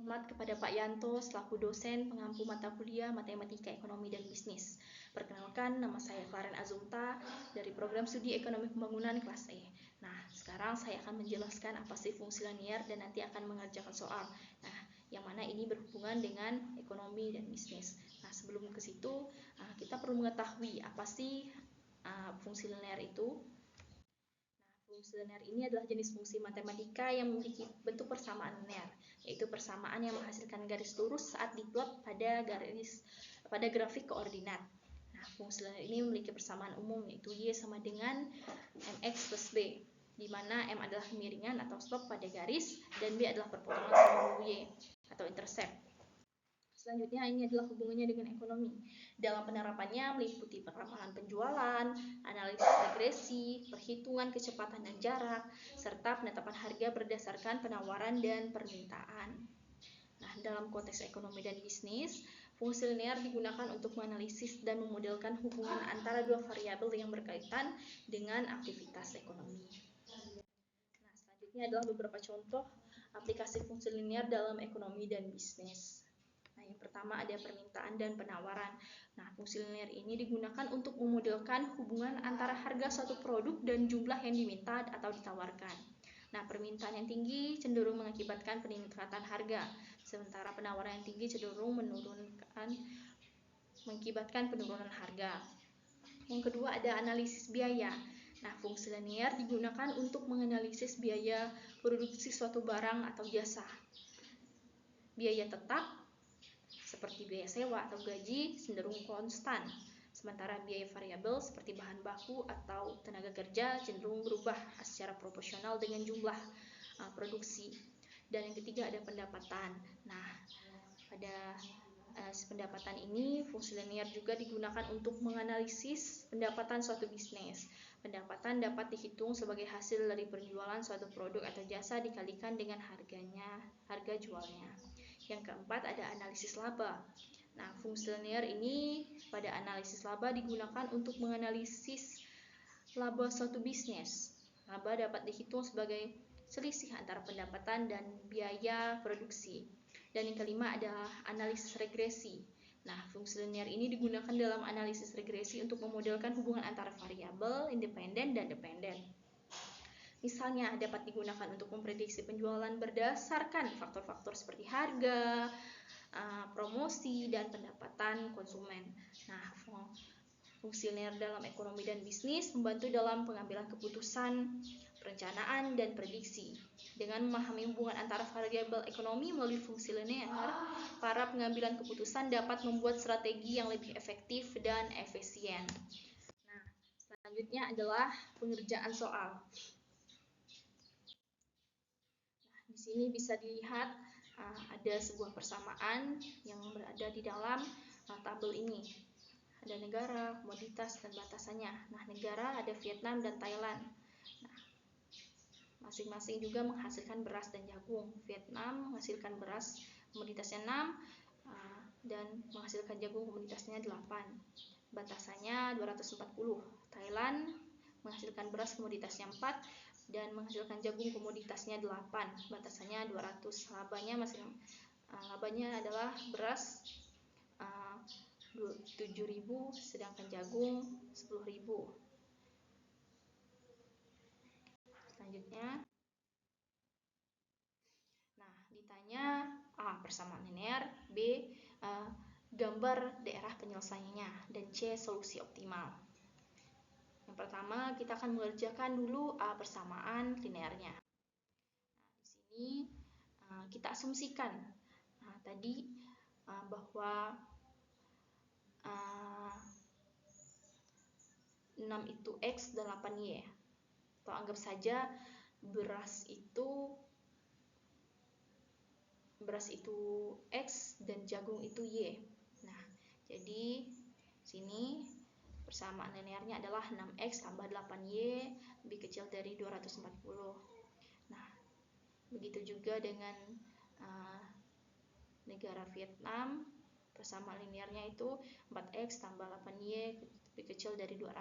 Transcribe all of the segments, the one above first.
Hormat kepada Pak Yanto selaku dosen pengampu mata kuliah Matematika Ekonomi dan Bisnis. Perkenalkan, nama saya Claren Azumta dari program studi Ekonomi Pembangunan kelas E. Nah, sekarang saya akan menjelaskan apa sih fungsi linier dan nanti akan mengerjakan soal. Nah, yang mana ini berhubungan dengan ekonomi dan bisnis. Nah, sebelum ke situ, kita perlu mengetahui apa sih fungsi linier itu. Fungsi linear ini adalah jenis fungsi matematika yang memiliki bentuk persamaan linear, yaitu persamaan yang menghasilkan garis lurus saat diplot pada grafik koordinat. Nah, fungsi linear ini memiliki persamaan umum, yaitu Y sama dengan mx plus b, di mana M adalah kemiringan atau slope pada garis dan B adalah perpotongan seluruh Y atau intercept. Selanjutnya ini adalah hubungannya dengan ekonomi. Dalam penerapannya meliputi peramalan penjualan, analisis regresi, perhitungan kecepatan dan jarak, serta penetapan harga berdasarkan penawaran dan permintaan. Nah, dalam konteks ekonomi dan bisnis, fungsi linear digunakan untuk menganalisis dan memodelkan hubungan antara dua variabel yang berkaitan dengan aktivitas ekonomi. Nah, selanjutnya adalah beberapa contoh aplikasi fungsi linear dalam ekonomi dan bisnis. Nah, yang pertama ada permintaan dan penawaran. Nah, fungsi linear ini digunakan untuk memodelkan hubungan antara harga suatu produk dan jumlah yang diminta atau ditawarkan. Nah, permintaan yang tinggi cenderung mengakibatkan peningkatan harga, sementara penawaran yang tinggi cenderung mengakibatkan penurunan harga. Yang kedua ada analisis biaya. Nah, fungsi linear digunakan untuk menganalisis biaya produksi suatu barang atau jasa. Biaya tetap seperti biaya sewa atau gaji cenderung konstan, sementara biaya variabel seperti bahan baku atau tenaga kerja cenderung berubah secara proporsional dengan jumlah produksi. Dan yang ketiga ada pendapatan. Nah, pada pendapatan ini fungsi linear juga digunakan untuk menganalisis pendapatan suatu bisnis. Pendapatan dapat dihitung sebagai hasil dari penjualan suatu produk atau jasa dikalikan dengan harga jualnya. Yang keempat ada analisis laba. Nah, fungsi linear ini pada analisis laba digunakan untuk menganalisis laba suatu bisnis. Laba dapat dihitung sebagai selisih antara pendapatan dan biaya produksi. Dan yang kelima adalah analisis regresi. Nah, fungsi linear ini digunakan dalam analisis regresi untuk memodelkan hubungan antara variabel independen dan dependen. Misalnya dapat digunakan untuk memprediksi penjualan berdasarkan faktor-faktor seperti harga, promosi, dan pendapatan konsumen. Nah, fungsi linear dalam ekonomi dan bisnis membantu dalam pengambilan keputusan, perencanaan, dan prediksi. Dengan memahami hubungan antara variabel ekonomi melalui fungsi linear, para pengambilan keputusan dapat membuat strategi yang lebih efektif dan efisien. Nah, selanjutnya adalah pengerjaan soal. Di sini bisa dilihat ada sebuah persamaan yang berada di dalam tabel ini. Ada negara, komoditas, dan batasannya. Nah, negara ada Vietnam dan Thailand. Nah, masing-masing juga menghasilkan beras dan jagung. Vietnam menghasilkan beras komoditasnya 6 dan menghasilkan jagung komoditasnya 8. Batasannya 240. Thailand menghasilkan beras komoditasnya 4 dan menghasilkan jagung komoditasnya 8, batasannya 200. Labanya adalah beras 7.000 sedangkan jagung 10.000. Selanjutnya, nah ditanya A. persamaan linear, B. gambar daerah penyelesaiannya, dan C. solusi optimal. Yang pertama kita akan mengerjakan dulu A. persamaan linearnya. Nah, di sini kita asumsikan tadi bahwa 6 itu X dan 8 Y. Atau anggap saja beras itu X dan jagung itu Y. Nah, jadi sini persamaan linearnya adalah 6X tambah 8Y lebih kecil dari 240. Nah, begitu juga dengan negara Vietnam, persamaan linearnya itu 4X tambah 8Y lebih kecil dari 200.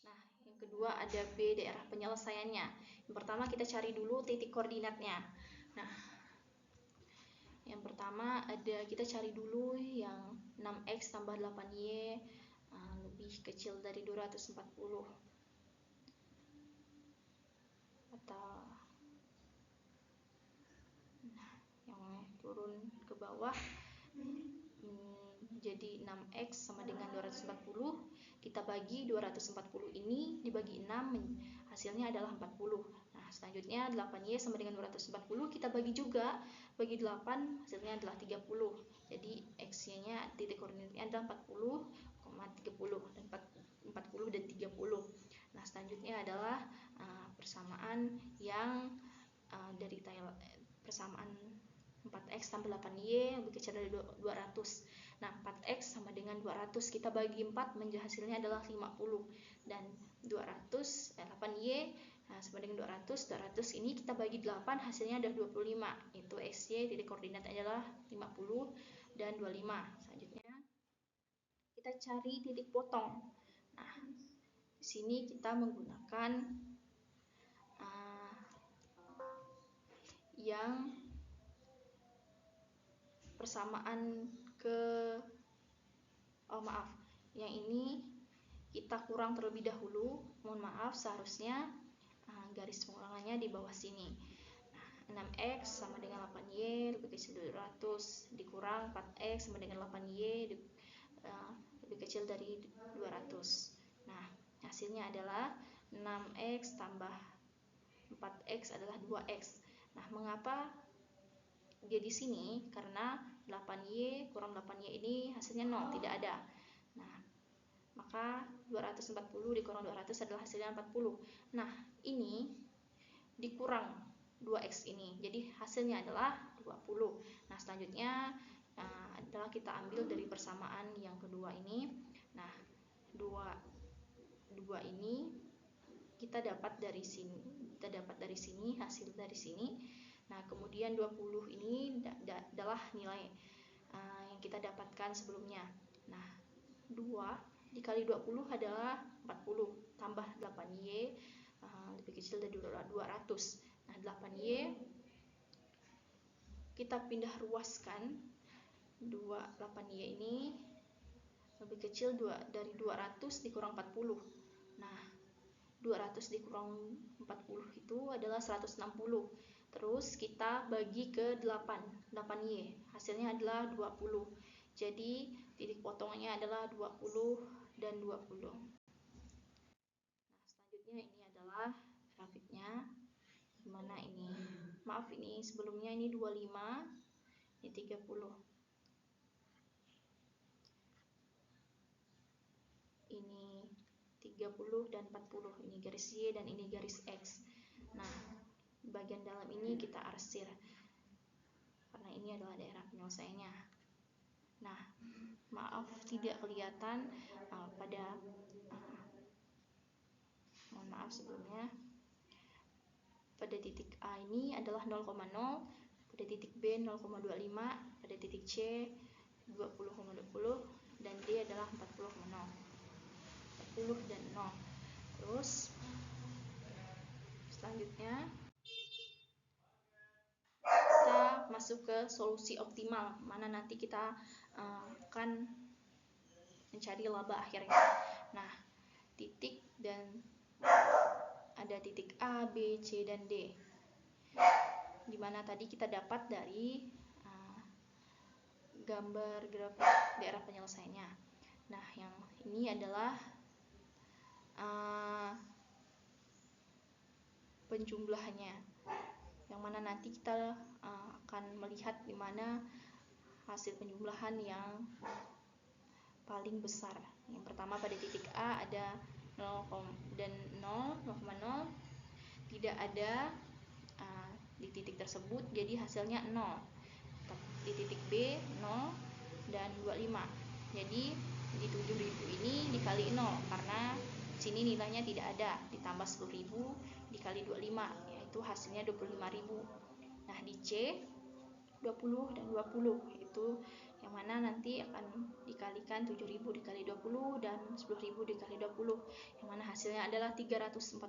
Nah, yang kedua ada B, daerah penyelesaiannya. Yang pertama kita cari dulu titik koordinatnya. Nah, yang pertama kita cari dulu yang 6x tambah 8y lebih kecil dari 240. Atau yang turun ke bawah jadi 6x sama dengan 240. Kita bagi 240 ini dibagi 6, hasilnya adalah 40. Nah, selanjutnya 8y sama dengan 240 kita bagi juga, bagi 8 hasilnya adalah 30. Jadi x-nya titik koordinatnya adalah 40,30 dan 40 dan 30. Nah, selanjutnya adalah persamaan yang dari persamaan 4x tambah 8y lebih kecil dari 200. Nah, 4x sama dengan 200 kita bagi 4 hasilnya adalah 50. Dan 8y sama dengan 200. 200 ini kita bagi 8 hasilnya adalah 25. Itu xy titik koordinat adalah 50 dan 25. Selanjutnya kita cari titik potong. Nah, di sini kita menggunakan yang persamaan yang ini kita kurang terlebih dahulu. Mohon maaf, seharusnya garis pengulangannya di bawah sini. Nah, 6x sama dengan 8y lebih kecil dari 200 dikurang 4x sama dengan 8y lebih kecil dari 200. Nah, hasilnya adalah 6x tambah 4x adalah 2x. Nah, mengapa dia di sini? Karena 8y kurang 8y ini hasilnya 0, tidak ada. Nah, maka 240 dikurang 200 adalah hasilnya 40. Nah, ini dikurang 2x ini, jadi hasilnya adalah 20. Nah, selanjutnya adalah kita ambil dari persamaan yang kedua ini. Nah, 2 ini kita dapat dari sini, hasil dari sini. Nah, kemudian 20 ini adalah nilai yang kita dapatkan sebelumnya. Nah, 2 dikali 20 adalah 40 tambah 8y lebih kecil dari 200. Nah, 8y kita pindah ruaskan, 8y ini lebih kecil dari 200 dikurang 40. Nah, 200 dikurang 40 itu adalah 160. Terus kita bagi ke 8y, hasilnya adalah 20. Jadi titik potongnya adalah 20 dan 20. Nah, selanjutnya ini adalah grafiknya. Gimana ini? Maaf, ini sebelumnya ini 25, ini 30. Ini 30 dan 40. Ini garis Y dan ini garis X. Nah, bagian dalam ini kita arsir karena ini adalah daerah penyelesaiannya. Nah, maaf tidak kelihatan mohon maaf sebelumnya. Pada titik A ini adalah 0,0, pada titik B 0,25, pada titik C 20,20 dan D adalah 40,0. 40 dan 0. Terus selanjutnya kita masuk ke solusi optimal, mana nanti kita akan mencari laba akhirnya. Nah, titik dan ada titik A, B, C, dan D, dimana tadi kita dapat dari gambar grafik daerah penyelesaiannya. Nah, yang ini adalah penjumlahannya, yang mana nanti kita akan melihat di mana hasil penjumlahan yang paling besar. Yang pertama pada titik A ada 0 dan 0, 0,0 tidak ada di titik tersebut, jadi hasilnya 0. Di titik B 0 dan 25, jadi di 7.000 ini dikali 0 karena sini nilainya tidak ada, ditambah 10.000 dikali 25, yaitu hasilnya 25.000. Nah, di C 20 dan 20 itu yang mana nanti akan dikalikan 7.000 dikali 20 dan 10.000 dikali 20, yang mana hasilnya adalah 340.000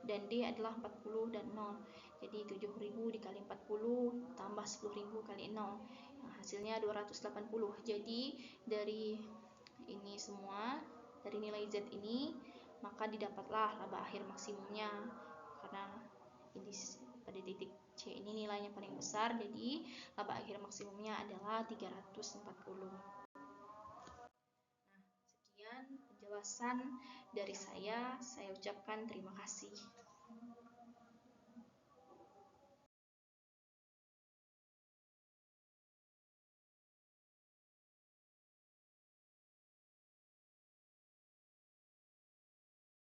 dan D adalah 40 dan 0. Jadi 7.000 dikali 40 tambah 10.000 kali 0, hasilnya 280. Jadi dari ini semua, dari nilai Z ini, maka didapatlah laba akhir maksimumnya. Karena ini pada titik C ini nilainya paling besar, jadi laba akhir maksimumnya adalah 340. Nah, sekian penjelasan dari saya ucapkan terima kasih.